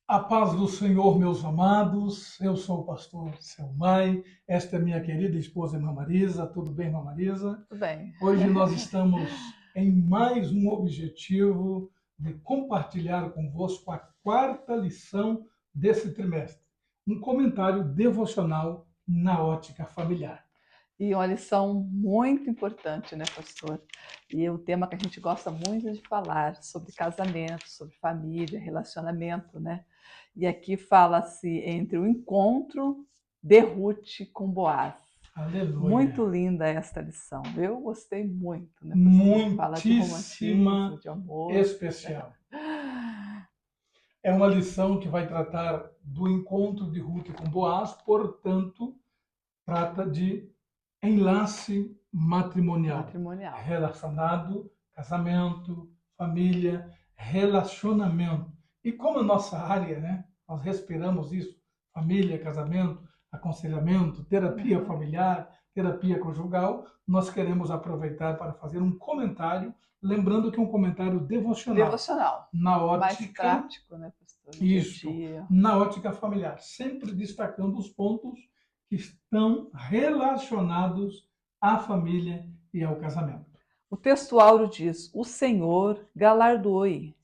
A paz do Senhor, meus amados. Eu sou o pastor Selmai. Esta é minha querida esposa, irmã Marisa. Tudo bem, irmã Marisa? Tudo bem. Hoje nós estamos em mais um objetivo de compartilhar convosco a quarta lição desse trimestre. Um comentário devocional na ótica familiar. E uma lição muito importante, né, pastor? E é um tema que a gente gosta muito de falar sobre casamento, sobre família, relacionamento, né? E aqui fala-se entre o encontro de Ruth com Boaz. Aleluia. Muito linda esta lição. Eu gostei muito, né, pastor? Fala de romantismo, Muitíssima de amor. especial. É uma lição que vai tratar do encontro de Ruth com Boaz, portanto, trata de enlace matrimonial, Matrimonial. relacionado, casamento, família, relacionamento. E como a nossa área, né, nós respiramos isso, família, casamento, aconselhamento, terapia familiar, terapia conjugal, nós queremos aproveitar para fazer um comentário, lembrando que é um comentário devocional, Devocional. na Mais ótica, prático, né, pastor? Dia a isto, dia. na ótica familiar, sempre destacando os pontos que estão relacionados à família e ao casamento. O texto áureo diz: O Senhor galardoe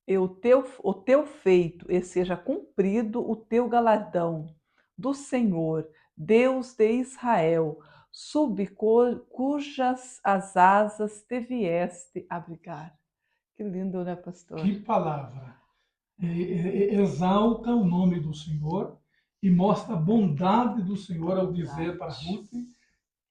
o teu feito e seja cumprido o teu galardão do Senhor, Deus de Israel, cujas as asas te vieste abrigar. Que lindo, né, pastor? Que palavra! Exalta o nome do Senhor e mostra a bondade do Senhor ao dizer para Verdade. Ruth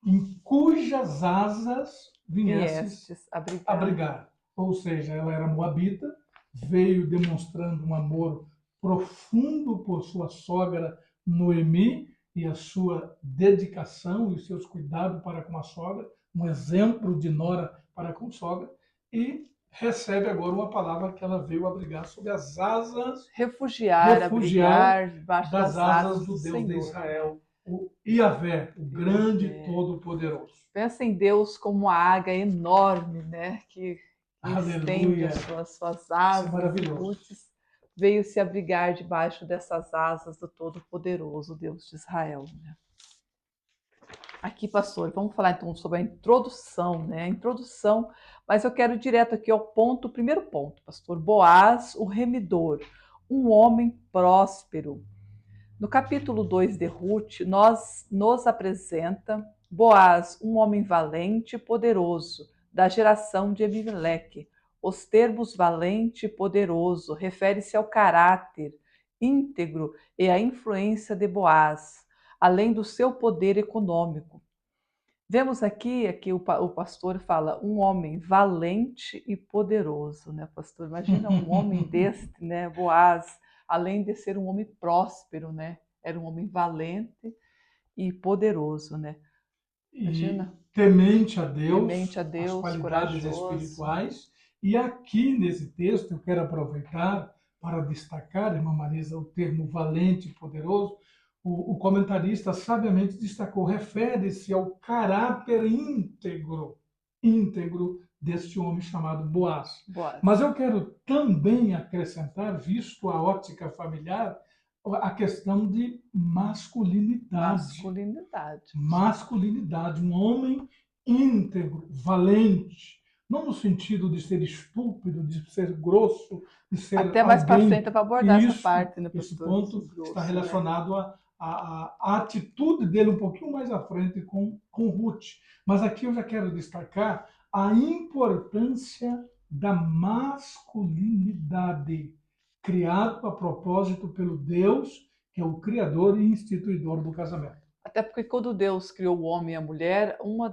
em cujas asas viesses Viestes abrigar. abrigar. Ou seja, ela era moabita, veio demonstrando um amor profundo por sua sogra Noemi e a sua dedicação e os seus cuidados para com a sogra, um exemplo de nora para com sogra, e recebe agora uma palavra que ela veio abrigar sob as asas, Refugiar, refugiar abrigar debaixo das das asas asas do do Deus de Senhor. Israel, o Iavé, o grande Yahvé. todo-poderoso. Pensa em Deus como uma águia enorme, né? Que estende Aleluia! as Isso é asas, e maravilhoso. Ruth veio se abrigar debaixo dessas asas do Todo-Poderoso, Deus de Israel. Né? Aqui, pastor, vamos falar então sobre a introdução, né? A introdução, mas eu quero ir direto aqui ao ponto, o primeiro ponto, pastor. Boaz, o remidor, um homem próspero. No capítulo 2 de Ruth, nos apresenta Boaz, um homem valente e poderoso, da geração de Ebimeleque. Os termos valente e poderoso refere-se ao caráter íntegro e à influência de Boaz, além do seu poder econômico. Vemos aqui o pastor fala, um homem valente e poderoso, né, pastor? Imagina um homem deste, né, Boaz, além de ser um homem próspero, né? Era um homem valente e poderoso, né? E Imagina, temente a temente Deus, a as Deus, qualidades corajoso. espirituais. E aqui nesse texto eu quero aproveitar para destacar, irmã Marisa, o termo valente e poderoso. O comentarista sabiamente destacou, refere-se ao caráter íntegro deste homem chamado Boaz. Boaz. Mas eu quero também acrescentar, visto a ótica familiar, a questão de masculinidade. Masculinidade. Masculinidade, um homem íntegro, valente, não no sentido de ser estúpido, de ser grosso, de ser Até mais para frente alguém. para abordar essa Isso, parte, né, esse pastor? ponto está Grosso, né? relacionado à atitude dele um pouquinho mais à frente com Ruth. Mas aqui eu já quero destacar a importância da masculinidade, criado a propósito pelo Deus, que é o criador e instituidor do casamento. Até porque quando Deus criou o homem e a mulher, uma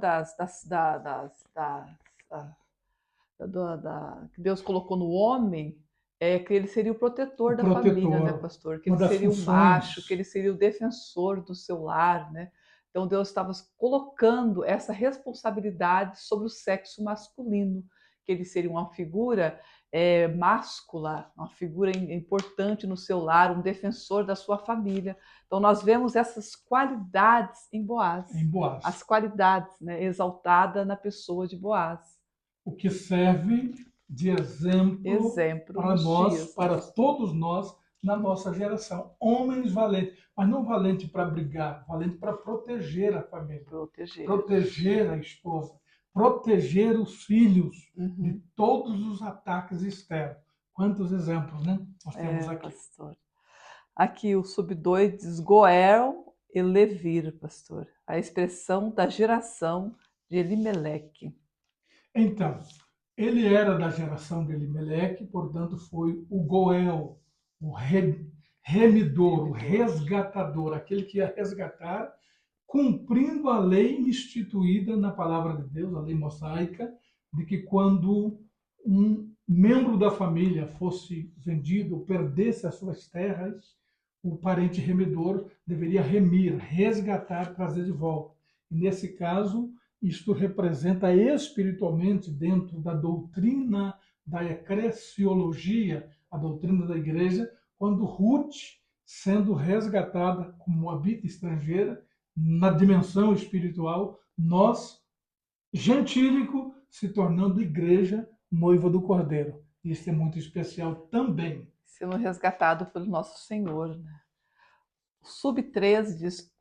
que Deus colocou no homem é que ele seria o O protetor da família, né, protetor, pastor? Que uma ele das seria o macho, que funções. ele seria o defensor do seu lar, né? Então Deus estava colocando essa responsabilidade sobre o sexo masculino, que ele seria uma figura máscula, uma figura importante no seu lar, um defensor da sua família. Então nós vemos essas qualidades em Boaz, Em as Boaz, qualidades, né, exaltada na pessoa de Boaz. o que serve de exemplo Exemplo para nos nós, dias, né, para pastor? todos nós, na nossa geração. Homens valentes, mas não valente para brigar, valente para proteger a família, proteger a esposa, proteger os filhos de todos os ataques externos. Quantos exemplos, né? Nós temos aqui. Pastor. Aqui o sub 2 diz Goel e Levir, pastor. A expressão da geração de Elimeleque. Então, ele era da geração de Elimeleque, portanto foi o Goel, o remidor, o resgatador, aquele que ia resgatar, cumprindo a lei instituída na palavra de Deus, a lei mosaica, de que quando um membro da família fosse vendido ou perdesse as suas terras, o parente remidor deveria remir, resgatar, trazer de volta. E nesse caso, isto representa espiritualmente, dentro da doutrina da eclesiologia, a doutrina da igreja, quando Ruth, sendo resgatada como moabita estrangeira, na dimensão espiritual, nós, gentílico, se tornando igreja, noiva do Cordeiro. Isso é muito especial também. Sendo resgatado pelo nosso Senhor. Né? O sub 3 diz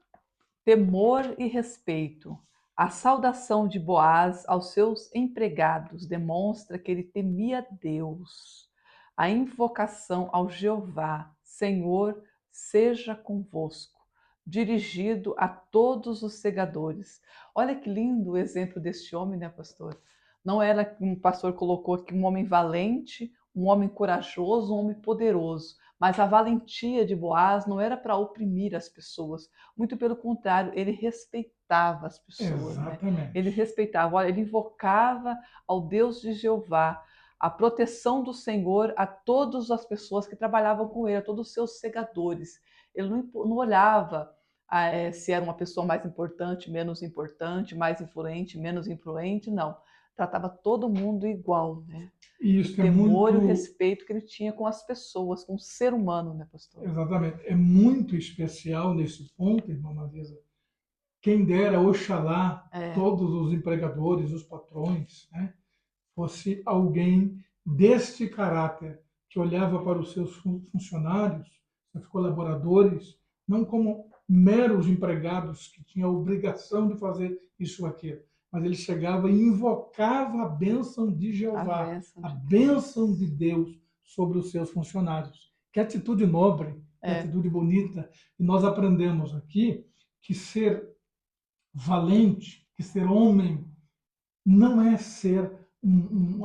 temor e respeito. A saudação de Boaz aos seus empregados demonstra que ele temia Deus. A invocação ao Jeová, Senhor, seja convosco, dirigido a todos os segadores. Olha que lindo o exemplo deste homem, né, pastor? Não era, como o pastor colocou aqui, um homem valente, um homem corajoso, um homem poderoso. Mas a valentia de Boaz não era para oprimir as pessoas. Muito pelo contrário, ele respeitava as pessoas. Exatamente. Né? Ele respeitava, olha, ele invocava ao Deus de Jeová, a proteção do Senhor a todas as pessoas que trabalhavam com ele, a todos os seus segadores. Ele não olhava se era uma pessoa mais importante, menos importante, mais influente, menos influente, não. Tratava todo mundo igual, né? Isso o temor e o respeito que ele tinha com as pessoas, com o ser humano, né, pastor? Exatamente. É muito especial nesse ponto, irmã Marisa. Quem dera, oxalá, todos os empregadores, os patrões, né, fosse alguém deste caráter, que olhava para os seus funcionários, seus colaboradores, não como meros empregados que tinham a obrigação de fazer isso ou aquilo, mas ele chegava e invocava a bênção de Jeová, a bênção de Deus sobre os seus funcionários. Que atitude nobre, que atitude bonita. E nós aprendemos aqui que ser valente, que ser homem, não é ser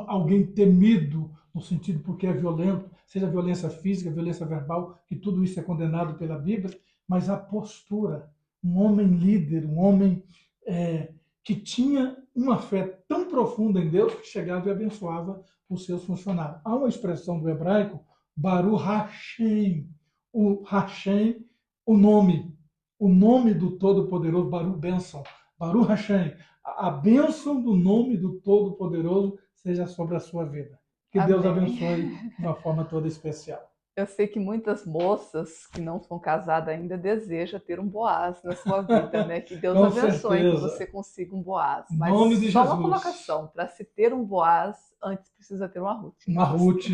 alguém temido, no sentido porque é violento, seja violência física, violência verbal, que tudo isso é condenado pela Bíblia, mas a postura, um homem líder, um homem que tinha uma fé tão profunda em Deus que chegava e abençoava os seus funcionários. Há uma expressão do hebraico, Baruch Hashem, o Hashem, o nome do Todo-Poderoso, Baruch, bênção, Baruch Hashem, a bênção do nome do Todo-Poderoso seja sobre a sua vida. Que Amém. Deus abençoe de uma forma toda especial. Eu sei que muitas moças que não são casadas ainda desejam ter um Boaz na sua vida, né? Que Deus abençoe que você consiga um Boaz. Mas nome de só Jesus. uma colocação, para se ter um Boaz, antes precisa ter uma Ruth. Uma Ruth,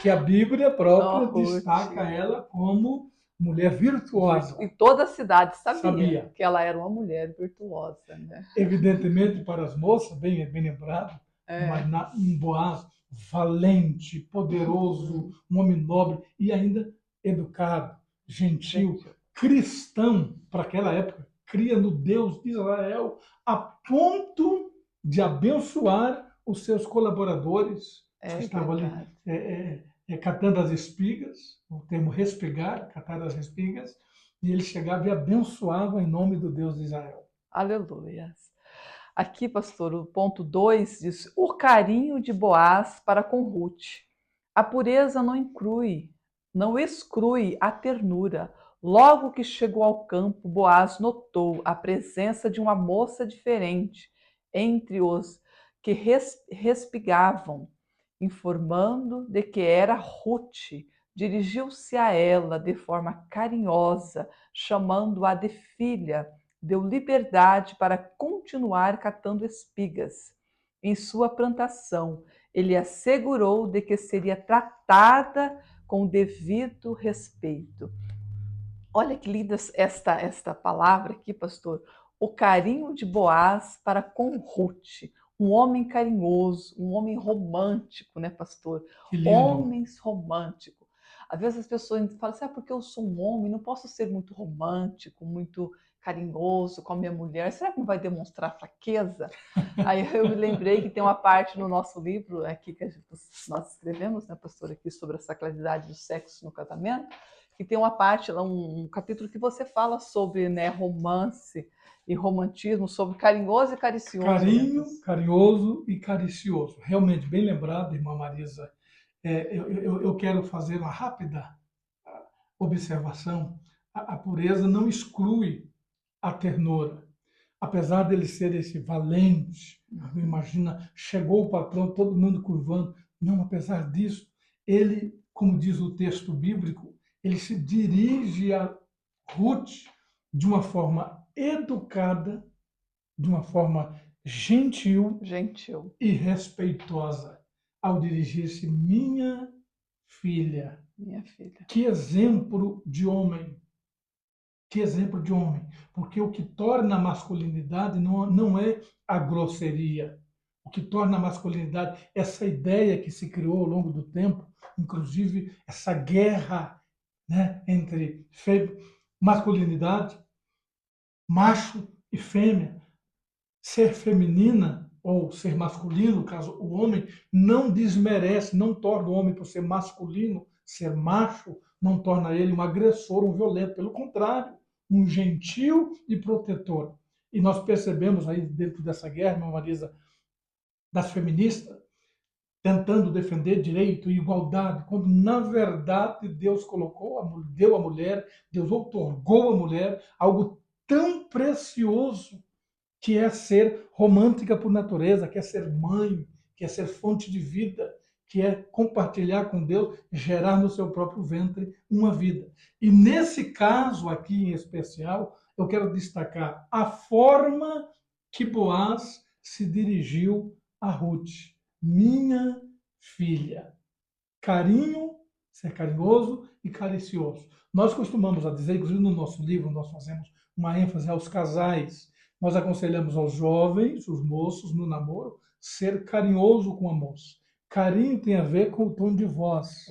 que a Bíblia própria destaca ela como mulher virtuosa. E toda a cidade sabia que ela era uma mulher virtuosa. Né? Evidentemente, para as moças, bem lembrado, mas um Boaz valente, poderoso, um homem nobre e ainda educado, gentil, cristão, para aquela época, cria no Deus de Israel, a ponto de abençoar os seus colaboradores que estavam ali catando as espigas, o termo respigar, catar as espigas, e ele chegava e abençoava em nome do Deus de Israel. Aleluia. Aqui, pastor, o ponto 2 diz: o carinho de Boaz para com Ruth. A pureza não exclui a ternura. Logo que chegou ao campo, Boaz notou a presença de uma moça diferente entre os que respigavam, informando de que era Ruth. Dirigiu-se a ela de forma carinhosa, chamando-a de filha. Deu liberdade para continuar catando espigas em sua plantação. Ele assegurou de que seria tratada com o devido respeito. Olha que linda esta palavra aqui, pastor. O carinho de Boaz para com Ruth. Um homem carinhoso, um homem romântico, né, pastor? Que lindo. Homens românticos. Às vezes as pessoas falam assim, porque eu sou um homem, não posso ser muito romântico, muito carinhoso com a minha mulher. Será que não vai demonstrar fraqueza? Aí eu me lembrei que tem uma parte no nosso livro aqui que nós escrevemos, né, pastor, aqui sobre a sacralidade do sexo no casamento, que tem uma parte lá, um capítulo que você fala sobre, né, romance e romantismo, sobre carinhoso e caricioso. Carinho, né? carinhoso e caricioso. Realmente, bem lembrado, irmã Marisa. Eu quero fazer uma rápida observação. A pureza não exclui a ternura. Apesar dele ser esse valente, imagina, chegou o patrão, todo mundo curvando. Não, apesar disso, ele, como diz o texto bíblico, ele se dirige a Ruth de uma forma educada, de uma forma gentil e respeitosa, ao dirigir-se minha filha. Minha filha. Que exemplo de homem! Que exemplo de homem! Porque o que torna a masculinidade não é a grosseria. O que torna a masculinidade, essa ideia que se criou ao longo do tempo, inclusive essa guerra, né, entre masculinidade, macho e fêmea. Ser feminina ou ser masculino, caso o homem, não desmerece, não torna o homem, por ser masculino, ser macho, não torna ele um agressor, um violento. Pelo contrário, um gentil e protetor. E nós percebemos aí dentro dessa guerra, irmã Marisa, das feministas, tentando defender direito e igualdade, quando na verdade Deus deu à mulher, Deus outorgou à mulher algo tão precioso, que é ser romântica por natureza, que é ser mãe, que é ser fonte de vida, que é compartilhar com Deus, gerar no seu próprio ventre uma vida. E nesse caso aqui em especial, eu quero destacar a forma que Boaz se dirigiu a Ruth, minha filha. Carinho, ser carinhoso e caricioso. Nós costumamos a dizer, inclusive no nosso livro, nós fazemos uma ênfase aos casais. Nós aconselhamos aos jovens, os moços, no namoro, ser carinhoso com a moça. Carinho tem a ver com o tom de voz,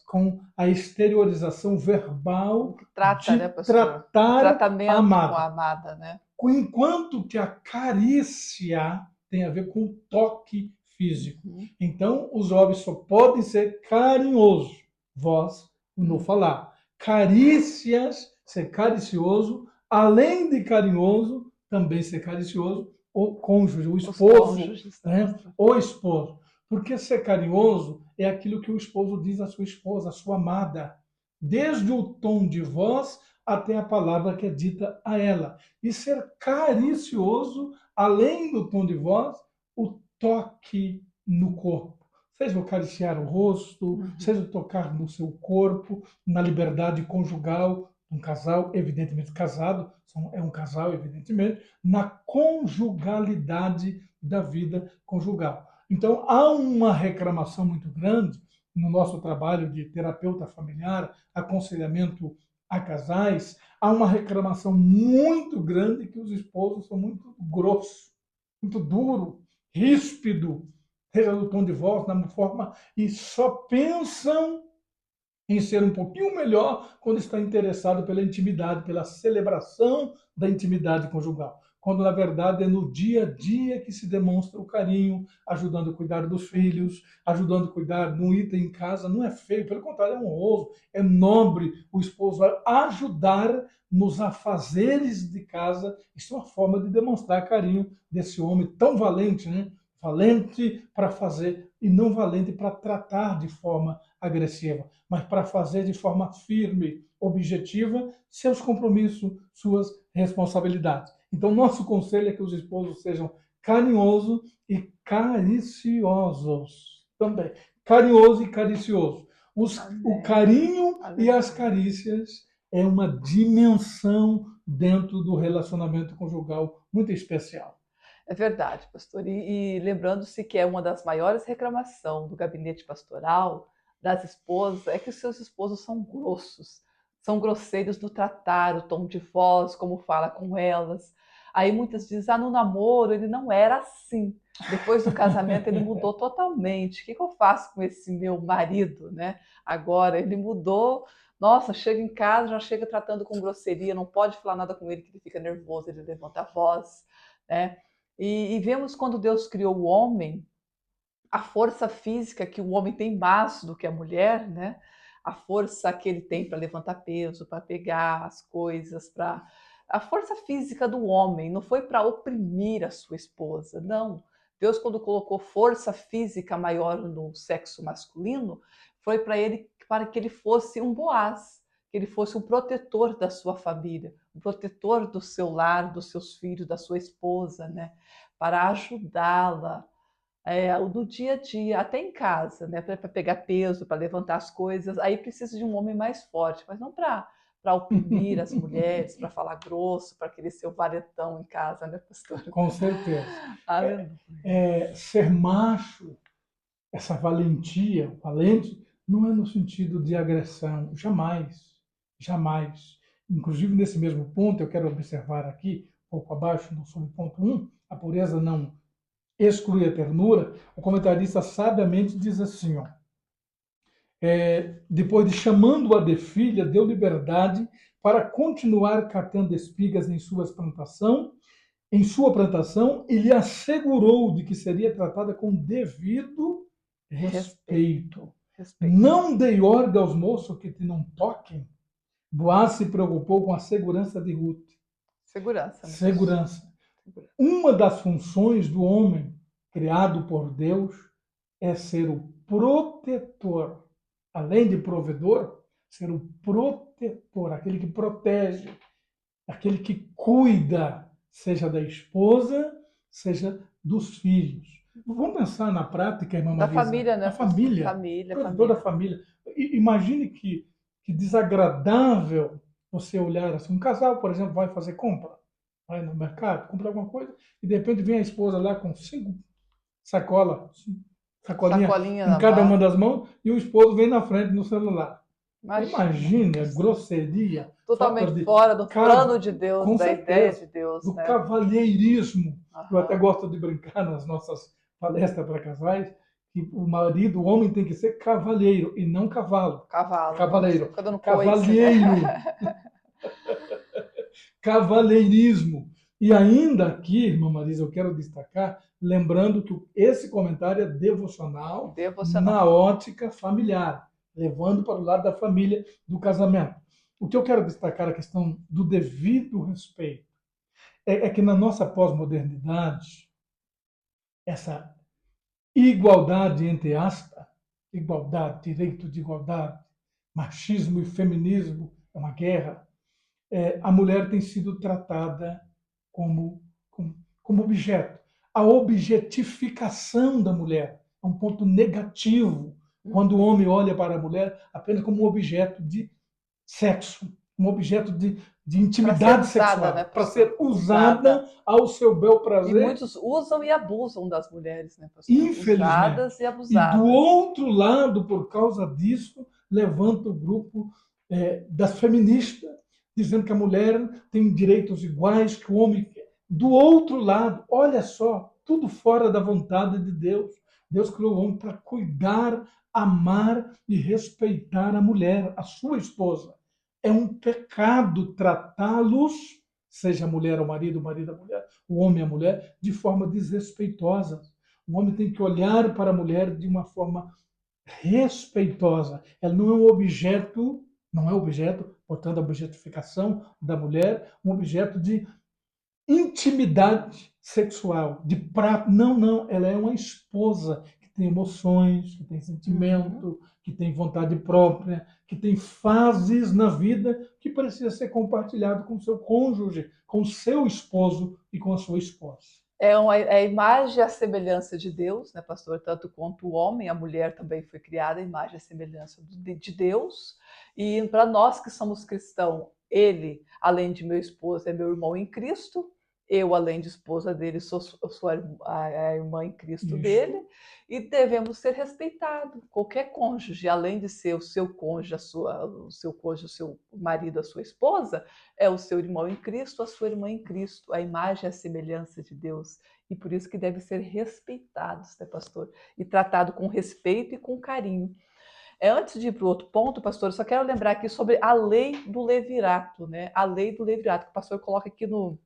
com a exteriorização verbal que trata, de né, pastor? tratar o tratamento a amada. com a amada, né? Enquanto que a carícia tem a ver com o toque físico. Então, os jovens só podem ser carinhosos, voz no falar. Carícias, ser caricioso, além de carinhoso, também ser caricioso, o cônjuge, o esposo, né? O esposo. Porque ser carinhoso é aquilo que o esposo diz à sua esposa, à sua amada. Desde o tom de voz até a palavra que é dita a ela. E ser caricioso, além do tom de voz, o toque no corpo. Seja acariciar o rosto, seja tocar no seu corpo, na liberdade conjugal, um casal, evidentemente casado, é um casal, evidentemente, na conjugalidade da vida conjugal. Então, há uma reclamação muito grande no nosso trabalho de terapeuta familiar, aconselhamento a casais, há uma reclamação muito grande que os esposos são muito grossos, muito duro, ríspido, seja no tom de voz, na forma, e só pensam em ser um pouquinho melhor quando está interessado pela intimidade, pela celebração da intimidade conjugal. Quando, na verdade, é no dia a dia que se demonstra o carinho, ajudando a cuidar dos filhos, ajudando a cuidar de um item em casa. Não é feio, pelo contrário, é honroso, é nobre o esposo ajudar nos afazeres de casa. Isso é uma forma de demonstrar carinho desse homem tão valente, né? Valente para fazer e não valente para tratar de forma agressiva, mas para fazer de forma firme, objetiva, seus compromissos, suas responsabilidades. Então, nosso conselho é que os esposos sejam carinhosos e cariciosos também. Carinhoso e caricioso. O carinho e as carícias é uma dimensão dentro do relacionamento conjugal muito especial. É verdade, pastor. E lembrando-se que é uma das maiores reclamações do gabinete pastoral, das esposas é que os seus esposos são grossos, são grosseiros no tratar, o tom de voz, como fala com elas. Aí muitas dizem, no namoro ele não era assim. Depois do casamento ele mudou totalmente. O que eu faço com esse meu marido, né? Agora ele mudou. Nossa, chega em casa, já chega tratando com grosseria, não pode falar nada com ele que ele fica nervoso, ele levanta a voz, né? E vemos quando Deus criou o homem, a força física que o homem tem mais do que a mulher, né? A força que ele tem para levantar peso, para pegar as coisas, para a força física do homem não foi para oprimir a sua esposa, não. Deus, quando colocou força física maior no sexo masculino, foi para que ele fosse um Boaz, que ele fosse um protetor da sua família, um protetor do seu lar, dos seus filhos, da sua esposa, né? Para ajudá-la no dia a dia, até em casa, né? Para pegar peso, para levantar as coisas. Aí precisa de um homem mais forte, mas não para oprimir as mulheres, para falar grosso, para querer ser o valetão em casa, né, pastor? Com certeza. Aleluia. Ser macho, essa valentia, valente, não é no sentido de agressão, jamais, jamais. Inclusive, nesse mesmo ponto, eu quero observar aqui, um pouco abaixo, no subponto 1, a pureza não exclui a ternura. O comentarista sabiamente diz assim, ó, depois de chamando-a de filha, deu liberdade para continuar catando espigas em sua plantação, e lhe assegurou de que seria tratada com devido respeito. Respeito. Não dei ordem aos moços que te não toquem. Boaz se preocupou com a segurança de Ruth. Segurança. Né? Segurança. Uma das funções do homem criado por Deus é ser o protetor. Além de provedor, ser o protetor, aquele que protege, aquele que cuida, seja da esposa, seja dos filhos. Vamos pensar na prática, irmã Marisa. Da família, né? Da família. Família. Toda a família. Imagine que desagradável você olhar assim. Um casal, por exemplo, vai fazer compra, vai no mercado, comprar alguma coisa, e de repente vem a esposa lá com 5 sacolinha em cada uma das mãos, e o esposo vem na frente no celular. Imagine a grosseria. Totalmente fora do plano de Deus, da certeza, ideia de Deus. Do né? cavalheirismo. Eu até gosto de brincar nas nossas palestras para casais, que o homem tem que ser cavalheiro e não cavalo. Cavaleiro. Cavalheiro. Cavalheirismo. E ainda aqui, irmã Marisa, eu quero destacar, lembrando que esse comentário é devocional. Na ótica familiar, levando para o lado da família, do casamento. O que eu quero destacar é a questão do devido respeito. É que na nossa pós-modernidade, essa igualdade, entre aspas, igualdade, direito de igualdade, machismo e feminismo, é uma guerra, a mulher tem sido tratada como objeto. A objetificação da mulher é um ponto negativo quando o homem olha para a mulher apenas como um objeto de sexo, um objeto de intimidade sexual, né? Para ser usada ao seu bel prazer. E muitos usam e abusam das mulheres, né, pastor? Infelizmente. Usadas e abusadas. E do outro lado, por causa disso, levanta o grupo das feministas, dizendo que a mulher tem direitos iguais que o homem. Do outro lado, olha só, tudo fora da vontade de Deus. Deus criou o homem para cuidar, amar e respeitar a mulher, a sua esposa. É um pecado tratá-los, seja a mulher ou o marido a mulher, o homem a mulher, de forma desrespeitosa. O homem tem que olhar para a mulher de uma forma respeitosa. Ela não é um objeto, portanto, a objetificação da mulher, um objeto de intimidade sexual, de prato. Não, ela é uma esposa que tem emoções, que tem sentimento, que tem vontade própria, que tem fases na vida que precisa ser compartilhado com o seu cônjuge, com o seu esposo e com a sua esposa. É a imagem e a semelhança de Deus, né, pastor? Tanto quanto o homem, a mulher também foi criada a imagem e a semelhança de Deus. E para nós que somos cristãos, ele, além de meu esposo, é meu irmão em Cristo. Eu, além de esposa dele, sou a irmã em Cristo Isso. dele, e devemos ser respeitados. Qualquer cônjuge, além de ser o seu cônjuge, o seu cônjuge, o seu marido, a sua esposa, é o seu irmão em Cristo, a sua irmã em Cristo. A imagem e a semelhança de Deus. E por isso que deve ser respeitados, né, pastor? E tratado com respeito e com carinho. Antes de ir para o outro ponto, pastor, eu só quero lembrar aqui sobre a lei do levirato, né? A lei do levirato, que o pastor coloca aqui no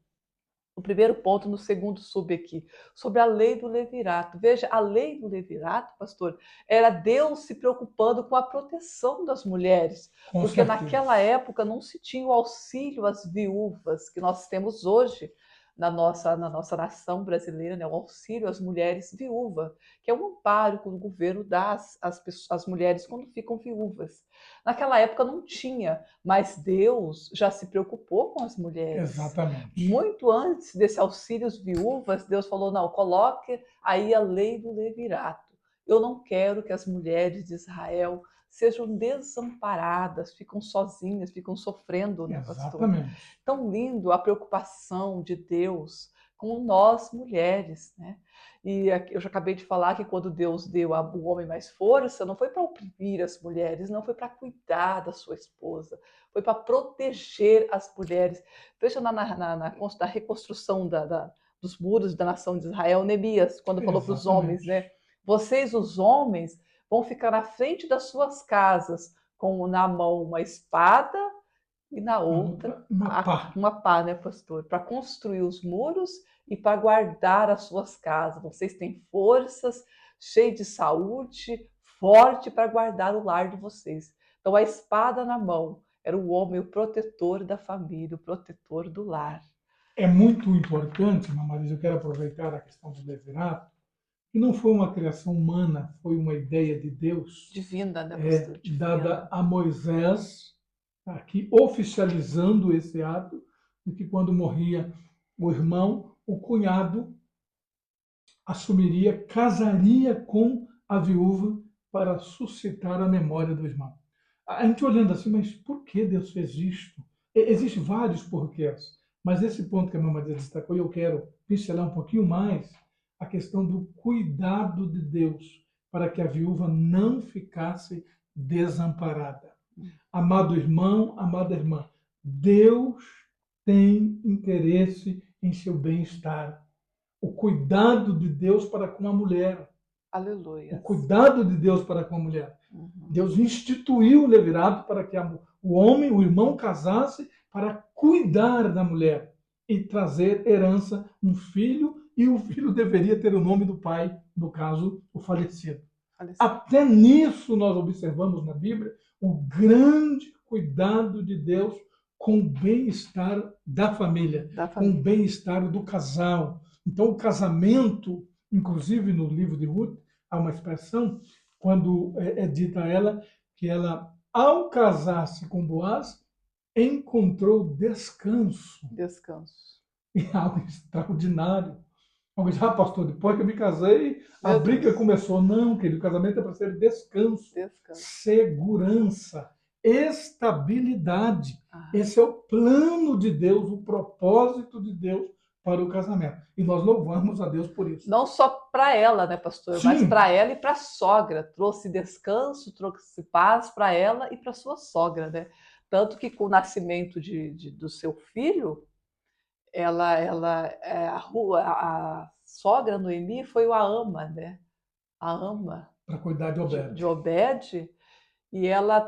primeiro ponto, no segundo sub aqui, sobre a lei do levirato. Veja, a lei do levirato, pastor, era Deus se preocupando com a proteção das mulheres, Com porque certeza. naquela época não se tinha o auxílio às viúvas que nós temos hoje na nossa nação brasileira, né? O auxílio às mulheres viúvas, que é um amparo que o governo dá às mulheres quando ficam viúvas. Naquela época não tinha, mas Deus já se preocupou com as mulheres. Exatamente. Muito antes desse auxílio às viúvas, Deus falou, não, coloque aí a lei do levirato. Eu não quero que as mulheres de Israel sejam desamparadas, ficam sozinhas, ficam sofrendo, né, pastor? Exatamente. Tão lindo a preocupação de Deus com nós mulheres, né? E eu já acabei de falar que quando Deus deu ao homem mais força, não foi para oprimir as mulheres, não foi para cuidar da sua esposa, foi para proteger as mulheres. Veja na reconstrução dos muros da nação de Israel, Neemias, quando falou para os homens, né? Vocês, os homens, vão ficar na frente das suas casas, com na mão uma espada e na outra uma pá, né, pastor? Para construir os muros e para guardar as suas casas. Vocês têm forças, cheio de saúde, forte para guardar o lar de vocês. Então, a espada na mão era o homem, o protetor da família, o protetor do lar. É muito importante, Marisa, eu quero aproveitar a questão do levirato, que não foi uma criação humana, foi uma ideia de Deus. Divina, né, pastor? Dada a Moisés, aqui oficializando esse ato, de que quando morria o irmão, o cunhado assumiria, casaria com a viúva para suscitar a memória do irmão. A gente olhando assim, mas por que Deus fez isto? Existem vários porquês, mas esse ponto que a mamãe destacou, eu quero pincelar um pouquinho mais a questão do cuidado de Deus para que a viúva não ficasse desamparada. Amado irmão, amada irmã, Deus tem interesse em seu bem-estar. O cuidado de Deus para com a mulher. Aleluia. O cuidado de Deus para com a mulher. Deus instituiu o levirato para que o homem, o irmão, casasse para cuidar da mulher e trazer herança, um filho, e o filho deveria ter o nome do pai, no caso, o falecido. Até nisso nós observamos na Bíblia o grande cuidado de Deus com o bem-estar da família, com o bem-estar do casal. Então, o casamento, inclusive no livro de Ruth, há uma expressão, quando é dita a ela, que ela, ao casar-se com Boaz, encontrou descanso. Descanso. E algo extraordinário. Alguém diz, pastor, depois que eu me casei, a briga começou. Não, querido, o casamento é para ser descanso, segurança, estabilidade. Esse é o plano de Deus, o propósito de Deus para o casamento. E nós louvamos a Deus por isso. Não só para ela, né, pastor? Sim. Mas para ela e para a sogra. Trouxe descanso, trouxe paz para ela e para sua sogra, né? Tanto que com o nascimento do seu filho, a sogra Noemi foi a ama, né? A ama. Para cuidar de Obed. De Obed. E ela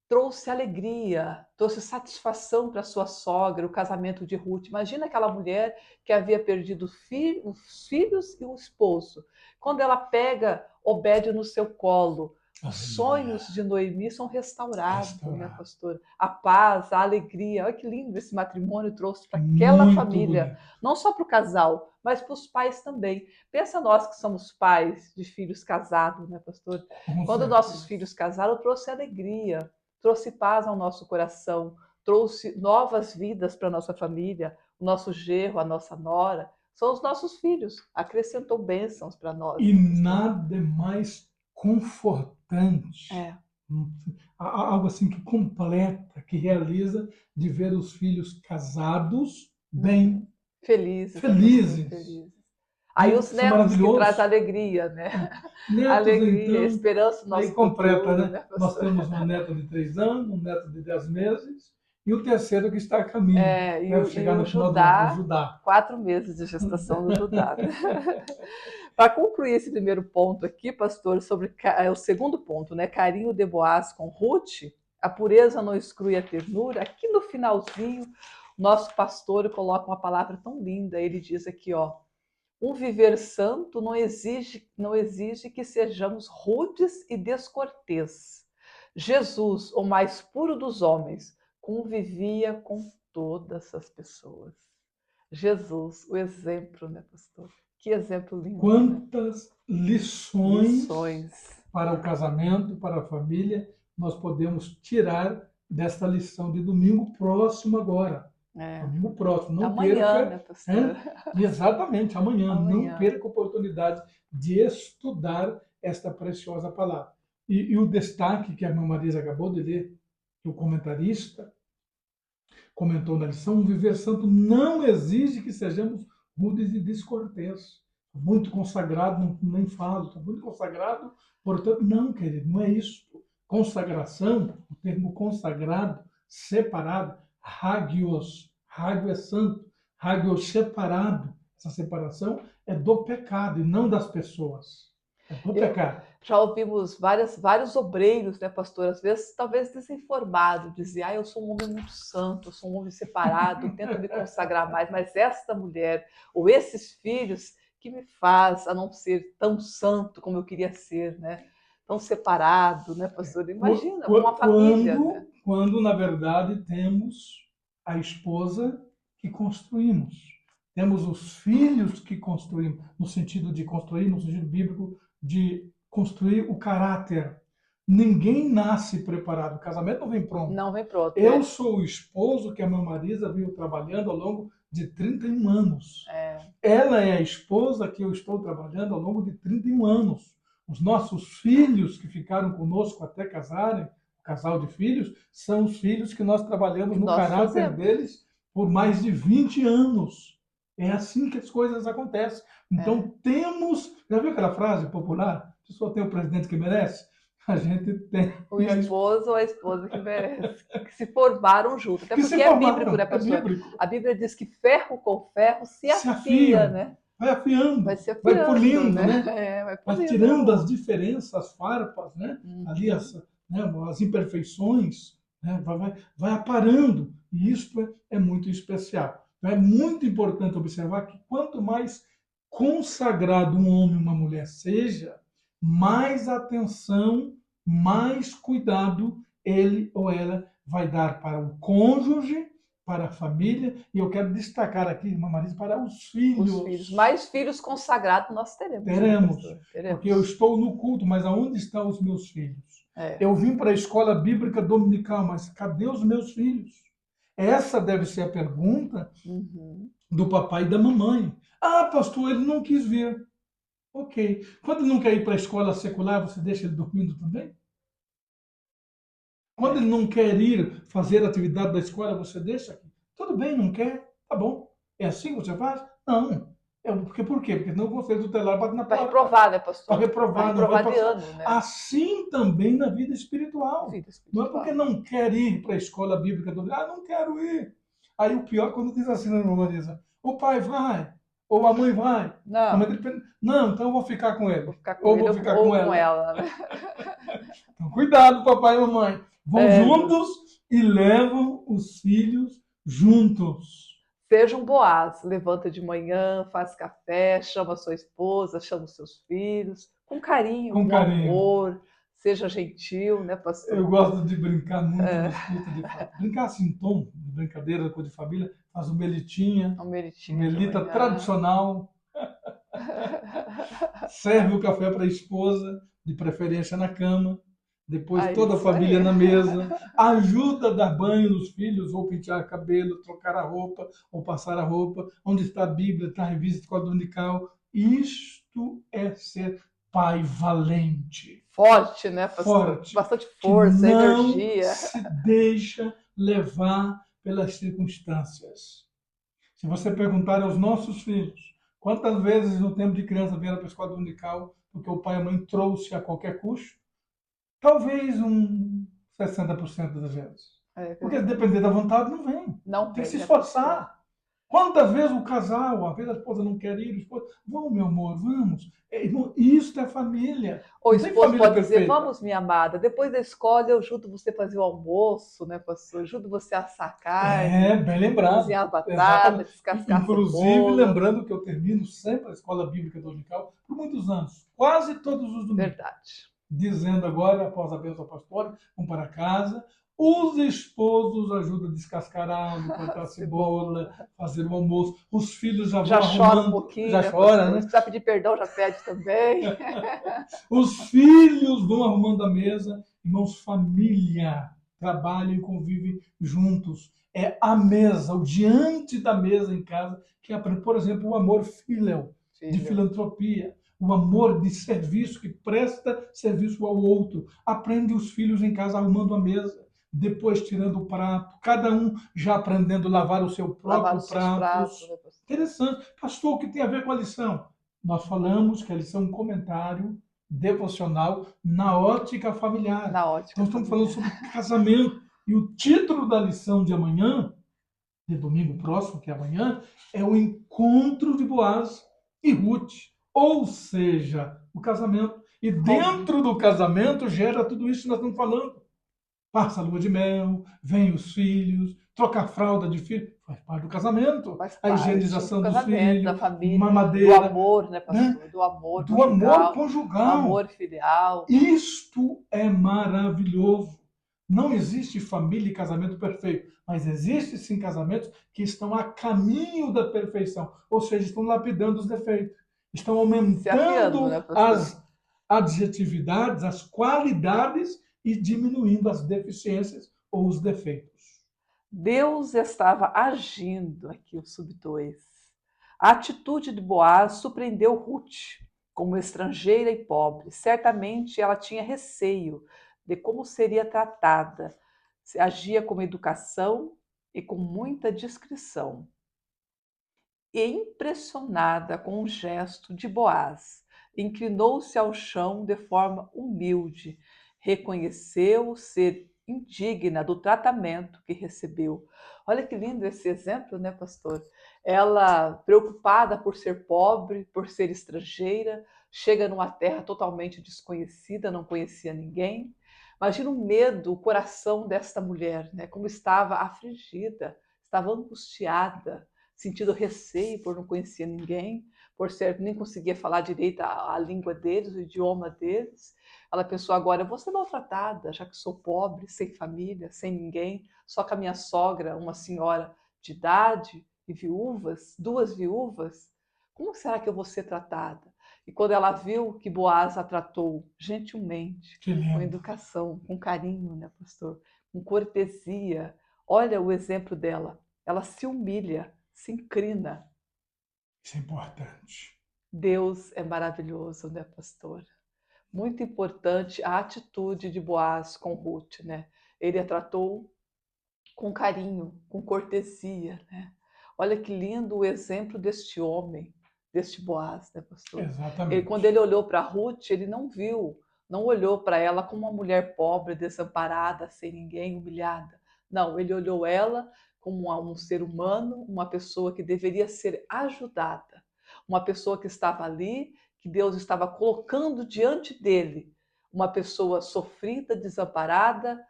trouxe alegria, trouxe satisfação para sua sogra, o casamento de Ruth. Imagina aquela mulher que havia perdido os filhos e o esposo. Quando ela pega Obed no seu colo, os sonhos de Noemi são restaurados, né, pastor? A paz, a alegria. Olha que lindo esse matrimônio trouxe para aquela família. Bonito. Não só para o casal, mas para os pais também. Pensa nós que somos pais de filhos casados, né, pastor? Quando nossos filhos casaram, trouxe alegria, trouxe paz ao nosso coração, trouxe novas vidas para a nossa família, o nosso genro, a nossa nora. São os nossos filhos. Acrescentou bênçãos para nós. E nada mais confortante, algo assim que completa, que realiza, de ver os filhos casados bem, Felizes. Felizes. Felizes. Aí os Isso é netos que maravilhoso. traz alegria, né? Netos, Alegria, então, esperança no nosso aí completa, futuro, né? Nós pastor? temos um neto de 3 anos, um neto de 10 meses e o terceiro que está a caminho. Deve chegar no final do ano, o Judá. 4 meses de gestação do Judá. Para concluir esse primeiro ponto aqui, pastor, sobre o segundo ponto, né? Carinho de Boaz com Ruth, a pureza não exclui a ternura. Aqui no finalzinho, nosso pastor coloca uma palavra tão linda. Ele diz aqui, ó, um viver santo não exige que sejamos rudes e descortês. Jesus, o mais puro dos homens, convivia com todas as pessoas. Jesus, o exemplo, né, pastor? Que exemplo lindo. Quantas né? lições para o casamento, para a família, nós podemos tirar desta lição de domingo próximo agora. Domingo próximo. Não amanhã, perca, né, pastor? Exatamente, amanhã. Amanhã. Não perca a oportunidade de estudar esta preciosa palavra. E o destaque que a irmã Marisa acabou de ler, que o comentarista comentou na lição, um viver santo não exige que sejamos rudes e descortês. Muito consagrado, nem falo, estou muito consagrado, portanto, não, querido, não é isso. Consagração, o termo consagrado, separado, hagios, hagio é santo, hagios separado. Essa separação é do pecado e não das pessoas. É do pecado. Já ouvimos vários obreiros, né, pastor? Às vezes, talvez desinformado, dizer, eu sou um homem muito santo, eu sou um homem separado, tento me consagrar mais, mas esta mulher, ou esses filhos, que me faz a não ser tão santo como eu queria ser, né? Tão separado, né, pastor? Imagina, uma família. Né? Quando, na verdade, temos a esposa que construímos. Temos os filhos que construímos, no sentido de construir, no sentido bíblico, de construir o caráter. Ninguém nasce preparado. O casamento não vem pronto. Não vem pronto. Eu sou o esposo que a irmã Marisa veio trabalhando ao longo de 31 anos. Ela é a esposa que eu estou trabalhando ao longo de 31 anos. Os nossos filhos que ficaram conosco até casarem, o casal de filhos, são os filhos que nós trabalhamos no caráter deles por mais de 20 anos. É assim que as coisas acontecem. Então temos... Já viu aquela frase popular? Se só tem o presidente que merece? A gente tem... O esposo ou a esposa que merece. Que se formaram juntos. Até porque é bíblico, né, pastor? É bíblico. A Bíblia diz que ferro com ferro se afia, né? Vai afiando, vai se afiando, vai polindo, né? Vai tirando as diferenças, as farpas, né? Ali as imperfeições, né? Vai aparando. E isso é muito especial. É muito importante observar que quanto mais consagrado um homem ou uma mulher seja, mais atenção, mais cuidado ele ou ela vai dar para o cônjuge, para a família, e eu quero destacar aqui, irmã Marisa, para os filhos. Mais filhos consagrados nós teremos. Teremos. Porque eu estou no culto, mas aonde estão os meus filhos? Eu vim para a escola bíblica dominical, mas cadê os meus filhos? Essa deve ser a pergunta do papai e da mamãe. Ah, pastor, ele não quis vir. Ok. Quando ele não quer ir para a escola secular, você deixa ele dormindo também? Quando ele não quer ir fazer a atividade da escola, você deixa aqui? Tudo bem, não quer? Tá bom. É assim que você faz? Não. Por quê? Porque senão o conselho tutelar bate na porta. Vai reprovar, né, pastor? Vai reprovar, não vai passar. Ano, né? Assim também na vida espiritual. Não é porque não quer ir para a escola bíblica do não quero ir. Aí o pior é quando diz assim, na irmã Marisa, o pai vai, ou a mãe vai. Não, então eu vou ficar com ele. Vou ficar com ele, vou ficar com ela. Né? Então, cuidado, papai e mamãe. Vão juntos e levam os filhos juntos. Seja um Boaz, levanta de manhã, faz café, chama sua esposa, chama os seus filhos, com carinho, com amor, seja gentil, né, pastor? Eu gosto de brincar muito no escuta de família. Brincar assim, em tom de brincadeira, coisa de família, faz um melitinha, melita tradicional, serve o café para a esposa, de preferência na cama, depois toda a família na mesa, ajuda a dar banho nos filhos, ou pentear cabelo, trocar a roupa, ou passar a roupa, onde está a Bíblia, está a revista escola dominical. Isto é ser pai valente. Forte, né, pastor? Forte. Bastante força, energia. Não se deixa levar pelas circunstâncias. Se você perguntar aos nossos filhos, quantas vezes no tempo de criança vieram para a escola dominical porque o pai e a mãe trouxe a qualquer custo? Talvez 60% das vezes. É Porque verdade. depender da vontade não vem. Não Tem que vem, se né, pastor? esforçar. Quantas vezes o casal, às vezes a esposa não quer ir, o esposo, vamos, meu amor, vamos. Irmão, isso é família. Ou o Não tem esposo família pode dizer, perfeita. vamos, minha amada, depois da escola eu ajudo você a fazer o almoço, né, pastor? Ajudo você a assar carne, É, bem lembrado. cozinhar batata, Exatamente. descascar Inclusive, cebola. lembrando que eu termino sempre a escola bíblica dominical por muitos anos, quase todos os domingos, Verdade. dizendo agora, após a bênção pastora, vão para casa. Os esposos ajudam a descascar alho, cortar a cebola, Cebola. fazer o almoço. Os filhos já vão Já chora um arrumando, pouquinho, já né, chora, pastor? Se né? precisar pedir perdão, já pede também. Os filhos vão arrumando a mesa. Irmãos, família, trabalham e convivem juntos. É a mesa, o diante da mesa em casa, que aprende, por exemplo, o amor filial, de Filho, filantropia, o amor de serviço, que presta serviço ao outro. Aprende os filhos em casa arrumando a mesa, depois tirando o prato, cada um já aprendendo a lavar o seu lavar próprio os seus pratos, pratos. né, pastor? Interessante. Pastor, o que tem a ver com a lição? Nós falamos que a lição é um comentário devocional na ótica familiar. Na Então, ótica estamos falando familiar. sobre casamento. E o título da lição de amanhã, de domingo próximo, que é amanhã, é o encontro de Boaz e Ruth. Ou seja, o casamento. E Oh, dentro do casamento gera tudo isso que nós estamos falando. Passa a lua de mel, vem os filhos, troca a fralda de filho, faz parte do casamento. faz A parte do higienização dos casamento, da filhos, família, do mamadeira, amor, né, né? pastor? Do amor Do amor conjugal, do conjugal. amor filial. Isto é maravilhoso. Não existe família e casamento perfeito, mas existe sim casamentos que estão a caminho da perfeição, ou seja, estão lapidando os defeitos, estão Se afiando, aumentando né, pastor? as adjetividades, as qualidades e diminuindo as deficiências ou os defeitos. Deus estava agindo aqui, o sub-2. A atitude de Boaz surpreendeu Ruth, como estrangeira e pobre. Certamente ela tinha receio de como seria tratada. Agia com educação e com muita discrição. E impressionada com o gesto de Boaz, inclinou-se ao chão de forma humilde, reconheceu ser indigna do tratamento que recebeu. Olha que lindo esse exemplo, né, pastor? Ela, preocupada por ser pobre, por ser estrangeira, chega numa terra totalmente desconhecida, não conhecia ninguém. Imagina o medo, o coração desta mulher, né? Como estava afligida, estava angustiada, sentido receio por não conhecer ninguém, por ser nem conseguia falar direito a língua deles, o idioma deles. Ela pensou agora, eu vou ser maltratada, já que sou pobre, sem família, sem ninguém, só com a minha sogra, uma senhora de idade, e viúvas, duas viúvas. Como será que eu vou ser tratada? E quando ela viu que Boaz a tratou gentilmente, Que com lindo. educação, com carinho, né, pastor? Com cortesia. Olha o exemplo dela. Ela se humilha, se inclina. Isso é importante. Deus é maravilhoso, né, pastor? Muito importante a atitude de Boaz com Ruth, né? Ele a tratou com carinho, com cortesia, né? Olha que lindo o exemplo deste homem, deste Boaz, né, pastor? Quando Exatamente. ele olhou para Ruth, ele não viu, não olhou para ela como uma mulher pobre, desamparada, sem ninguém, humilhada. Não, ele olhou ela como um ser humano, uma pessoa que deveria ser ajudada, uma pessoa que estava ali, que Deus estava colocando diante dele, uma pessoa sofrida, desamparada,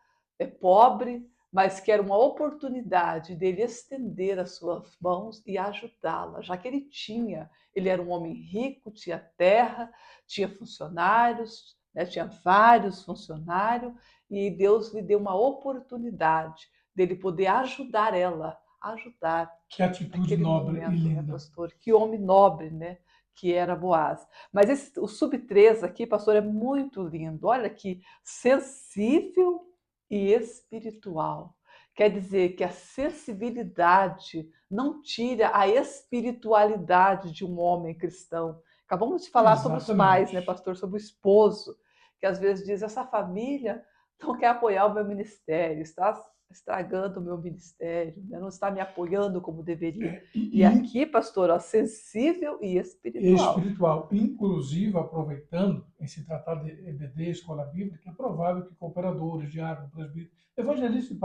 pobre, mas que era uma oportunidade dele estender as suas mãos e ajudá-la, já que ele era um homem rico, tinha terra, tinha funcionários, né, tinha vários funcionários, e Deus lhe deu uma oportunidade dele poder ajudar ela, ajudar Que atitude naquele nobre e momento, né, linda. pastor? Que homem nobre, né? Que era Boaz. Mas o sub-3 aqui, pastor, é muito lindo. Olha que sensível e espiritual. Quer dizer que a sensibilidade não tira a espiritualidade de um homem cristão. Acabamos de falar sobre os pais, né, Exatamente. pastor? Sobre o esposo, que às vezes diz: essa família não quer apoiar o meu ministério, está estragando o meu ministério, né? Não está me apoiando como deveria. E E aqui, pastor, ó, sensível e espiritual. espiritual. Inclusive, aproveitando, em se tratar de EBD, Escola Bíblica, é provável que cooperadores, diáconos, presbíteros, evangelistas e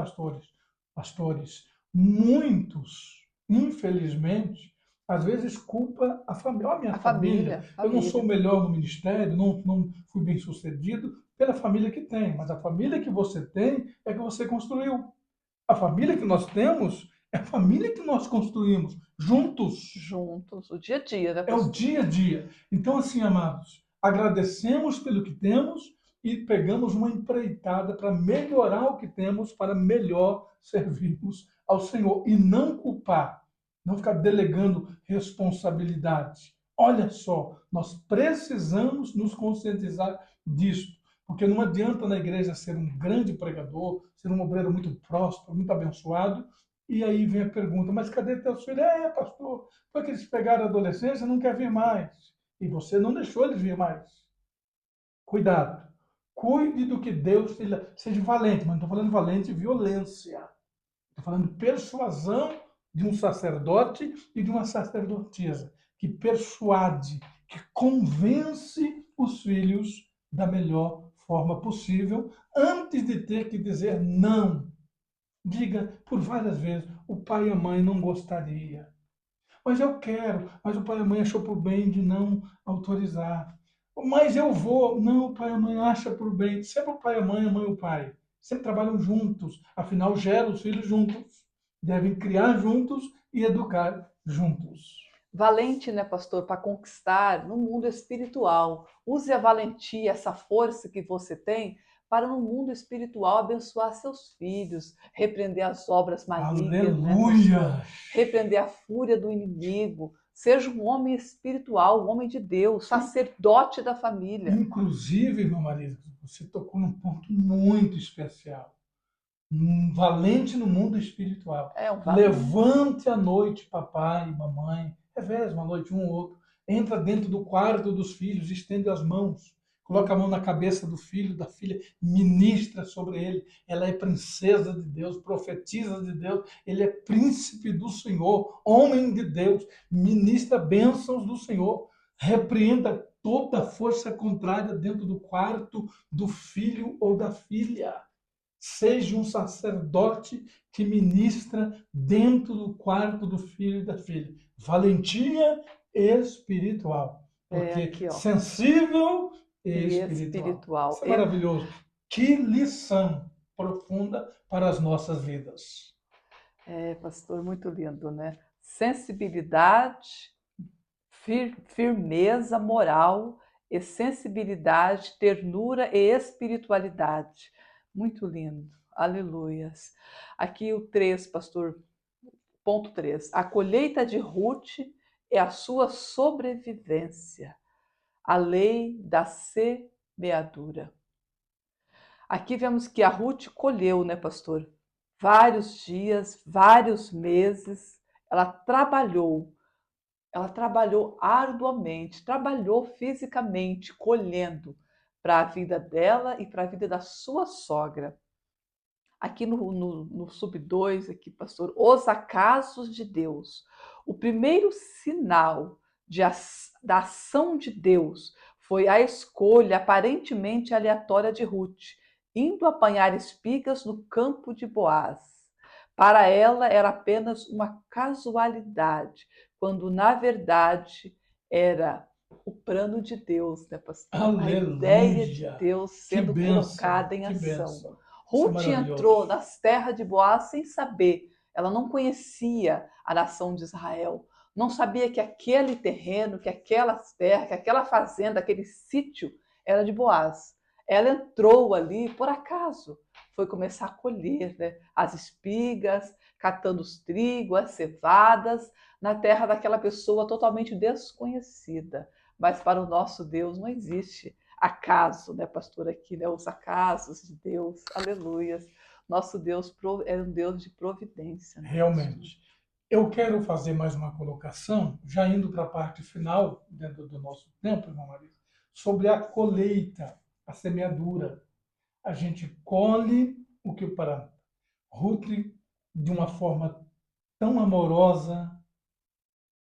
pastores, muitos, infelizmente, às vezes culpa a família. Ó, minha A família, família, eu não sou família. melhor no ministério, não fui bem sucedido pela família que tem, mas a família que você tem é que você construiu. A família que nós temos é a família que nós construímos juntos. Juntos, o dia a dia, né, É o pastor? dia a dia. Então, assim, amados, agradecemos pelo que temos e pegamos uma empreitada para melhorar o que temos, para melhor servirmos ao Senhor e não culpar, não ficar delegando responsabilidade. Olha só, nós precisamos nos conscientizar disso, porque não adianta na igreja ser um grande pregador, ser um obreiro muito próspero, muito abençoado, e aí vem a pergunta, mas cadê teus filhos? Pastor, foi que eles pegaram a adolescência e não quer vir mais. E você não deixou eles vir mais. Cuidado. Cuide do que Deus te dá. Seja valente, mas não estou falando valente de violência. Estou falando de persuasão de um sacerdote e de uma sacerdotisa que persuade, que convence os filhos da melhor forma possível antes de ter que dizer não. Diga por várias vezes: o pai e a mãe não gostaria. Mas eu quero, mas o pai e a mãe achou por bem de não autorizar. Mas eu vou. Não, o pai e a mãe acham por bem. Sempre o pai e a mãe e o pai. Sempre trabalham juntos. Afinal, geram os filhos juntos. Devem criar juntos e educar juntos. Valente, né, pastor, para conquistar no mundo espiritual. Use a valentia, essa força que você tem, para no mundo espiritual abençoar seus filhos, repreender as obras malignas, né, pastor? Aleluia! Repreender a fúria do inimigo. Seja um homem espiritual, um homem de Deus, sacerdote da família. Inclusive, meu marido, você tocou num ponto muito especial. Valente no mundo espiritual. É um valente. Levante à noite, papai, mamãe, reveza uma noite um ou outro. Entra dentro do quarto dos filhos, estende as mãos, coloca a mão na cabeça do filho, da filha, ministra sobre ele. Ela é princesa de Deus, profetiza de Deus, ele é príncipe do Senhor, homem de Deus, ministra bênçãos do Senhor. Repreenda toda força contrária dentro do quarto do filho ou da filha. Seja um sacerdote que ministra dentro do quarto do filho e da filha. Valentia espiritual. Porque Aqui, ó. Sensível e E espiritual. espiritual. Isso é maravilhoso. Que lição profunda para as nossas vidas. Pastor, muito lindo, né? Sensibilidade, firmeza moral e sensibilidade, ternura e espiritualidade. Muito lindo. Aleluias. Aqui o 3, pastor, ponto 3. A colheita de Ruth é a sua sobrevivência. A lei da semeadura. Aqui vemos que a Ruth colheu, né, pastor? Vários dias, vários meses, ela trabalhou arduamente, trabalhou fisicamente, colhendo para a vida dela e para a vida da sua sogra. Aqui no sub 2, aqui, pastor, os acasos de Deus. O primeiro sinal da ação de Deus foi a escolha aparentemente aleatória de Ruth, indo apanhar espigas no campo de Boaz. Para ela era apenas uma casualidade, quando na verdade era o plano de Deus, né, pastor? A ideia de Aleluia! Deus Que sendo bênção, colocada em que ação. bênção. Isso é Ruth entrou maravilhoso. nas terras de Boaz sem saber. Ela não conhecia a nação de Israel. Não sabia que aquele terreno, que aquelas terras, que aquela fazenda, aquele sítio era de Boaz. Ela entrou ali por acaso. Foi começar a colher, né, as espigas, catando os trigos, as cevadas, na terra daquela pessoa totalmente desconhecida. Mas para o nosso Deus não existe acaso, né, pastor, aqui, né, os acasos de Deus, aleluias. Nosso Deus é um Deus de providência, né, Realmente. Eu quero fazer mais uma colocação, já indo para a parte final, dentro do nosso tempo, irmão Marisa, sobre a colheita, a semeadura. A gente colhe o que planta. Ruth, de uma forma tão amorosa,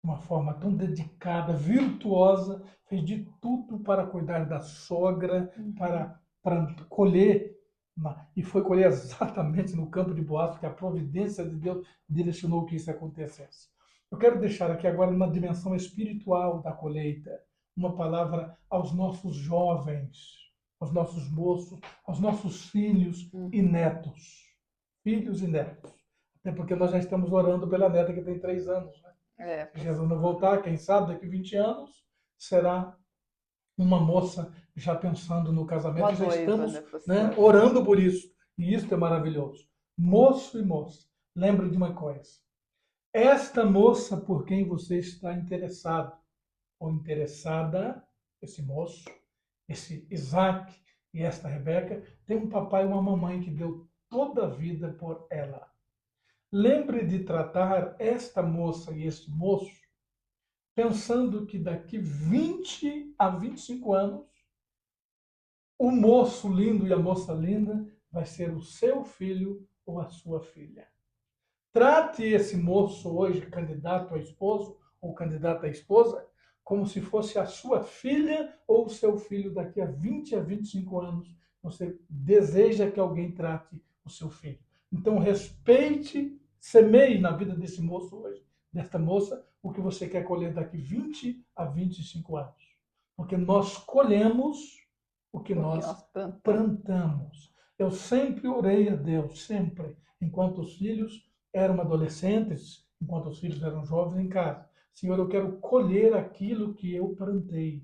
de uma forma tão dedicada, virtuosa, fez de tudo para cuidar da sogra, para colher, e foi colher exatamente no campo de Boaz, porque a providência de Deus direcionou que isso acontecesse. Eu quero deixar aqui agora uma dimensão espiritual da colheita, uma palavra aos nossos jovens, aos nossos moços, aos nossos filhos e netos. Filhos e netos. Até porque nós já estamos orando pela neta que tem 3 anos, né? Se Jesus não voltar, quem sabe, daqui 20 anos, será uma moça já pensando no casamento. Uma Já noiva, estamos, né, né, pastor? orando por isso. E isso é maravilhoso. Moço e moça, lembre de uma coisa. Esta moça por quem você está interessado ou interessada, esse moço, esse Isaac e esta Rebeca, tem um papai e uma mamãe que deu toda a vida por ela. Lembre de tratar esta moça e este moço pensando que daqui 20 a 25 anos, o moço lindo e a moça linda vai ser o seu filho ou a sua filha. Trate esse moço hoje, candidato a esposo ou candidata a esposa, como se fosse a sua filha ou o seu filho daqui a 20 a 25 anos. Você deseja que alguém trate o seu filho. Então, respeite, semeie na vida desse moço hoje, desta moça, o que você quer colher daqui 20 a 25 anos. Porque nós colhemos o que nós plantamos. Eu sempre orei a Deus, sempre, enquanto os filhos eram adolescentes, enquanto os filhos eram jovens em casa. Senhor, eu quero colher aquilo que eu plantei.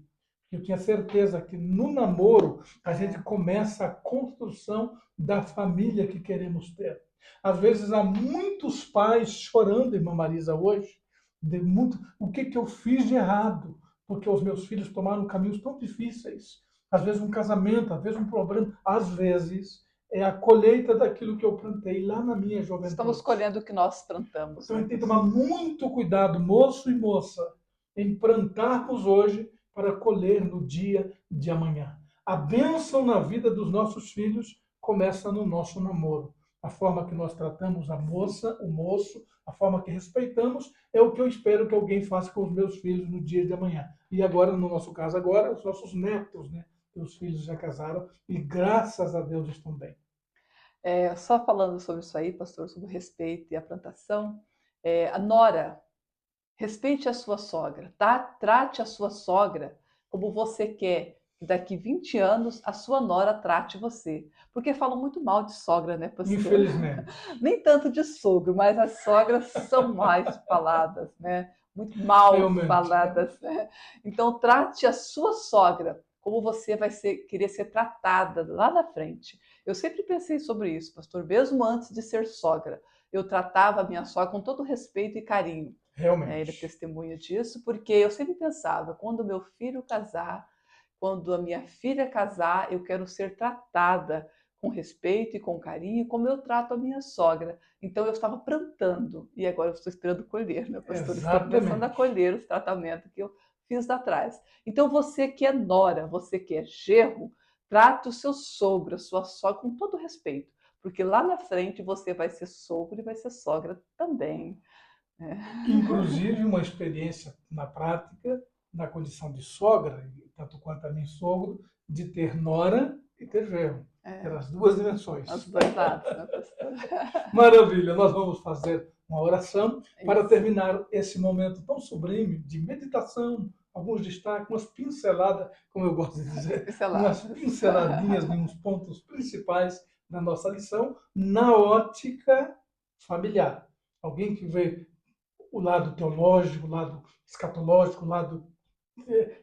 Eu tinha certeza que no namoro a gente começa a construção da família que queremos ter. Às vezes há muitos pais chorando, irmã Marisa, hoje, o que eu fiz de errado, porque os meus filhos tomaram caminhos tão difíceis. Às vezes um casamento, às vezes um problema, às vezes é a colheita daquilo que eu plantei lá na minha juventude. Estamos colhendo o que nós plantamos. Então, a gente tem que tomar muito cuidado, moço e moça, em plantarmos hoje para colher no dia de amanhã. A bênção na vida dos nossos filhos começa no nosso namoro. A forma que nós tratamos a moça, o moço, a forma que respeitamos, é o que eu espero que alguém faça com os meus filhos no dia de amanhã. E agora, no nosso caso, agora, os nossos netos, né? Os filhos já casaram e, graças a Deus, estão bem. Só falando sobre isso aí, pastor, sobre o respeito e a plantação, a nora, respeite a sua sogra, tá? Trate a sua sogra como você quer que daqui 20 anos a sua nora trate você. Porque falam muito mal de sogra, né, pastor? Infelizmente. Nem tanto de sogro, mas as sogras são mais faladas, né? Muito mal Realmente. faladas, né? Então, trate a sua sogra como você vai querer ser tratada lá na frente. Eu sempre pensei sobre isso, pastor, mesmo antes de ser sogra. Eu tratava a minha sogra com todo respeito e carinho. Realmente. Ele é testemunha disso, porque eu sempre pensava, quando meu filho casar, quando a minha filha casar, eu quero ser tratada com respeito e com carinho, como eu trato a minha sogra. Então eu estava plantando, e agora eu estou esperando colher, né, pastor? Estou começando a colher os tratamentos que eu fiz lá atrás. Então você que é nora, você que é genro, trate o seu sogro, a sua sogra com todo respeito, porque lá na frente você vai ser sogro e vai ser sogra também. Inclusive, uma experiência na prática, na condição de sogra, tanto quanto a mim sogro, de ter nora e ter genro. Ter as duas dimensões. Os dois lados, né, pastor? Maravilha! Nós vamos fazer uma oração para terminar esse momento tão sublime de meditação, alguns destaques, umas pinceladas, como eu gosto de dizer, umas pinceladinhas de uns pontos principais da nossa lição, na ótica familiar. Alguém que vê o lado teológico, o lado escatológico, o lado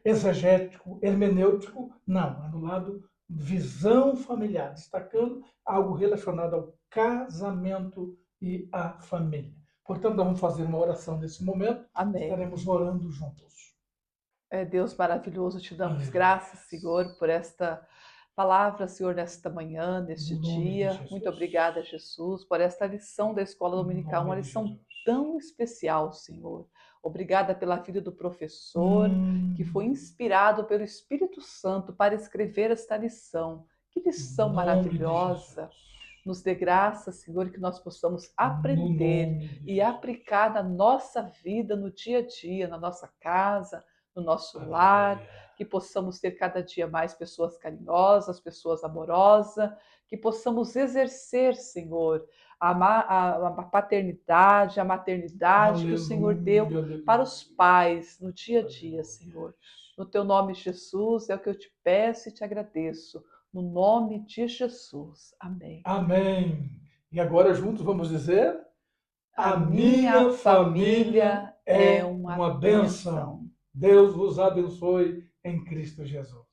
exegético, hermenêutico, não, é no lado visão familiar, destacando algo relacionado ao casamento e à família. Portanto, nós vamos fazer uma oração nesse momento. Amém. Estaremos orando juntos. Deus maravilhoso, te damos graças, Senhor, por esta palavra, Senhor, nesta manhã, neste dia. Muito obrigada, Jesus, por esta lição da Escola Dominical, uma lição tão especial, Senhor. Obrigada pela vida do professor, que foi inspirado pelo Espírito Santo para escrever esta lição. Que lição maravilhosa! Nos dê graça, Senhor, que nós possamos No aprender nome de e Jesus. aplicar na nossa vida, no dia a dia, na nossa casa, no nosso lar, Aleluia. que possamos ter cada dia mais pessoas carinhosas, pessoas amorosas, que possamos exercer, Senhor, a paternidade, a maternidade que o Senhor deu Aleluia, para os pais no dia a dia, aleluia. Senhor. No teu nome, Jesus, é o que eu te peço e te agradeço. No nome de Jesus. Amém. Amém. E agora juntos vamos dizer: A a minha minha família família é é uma uma bênção. bênção. Deus vos abençoe em Cristo Jesus.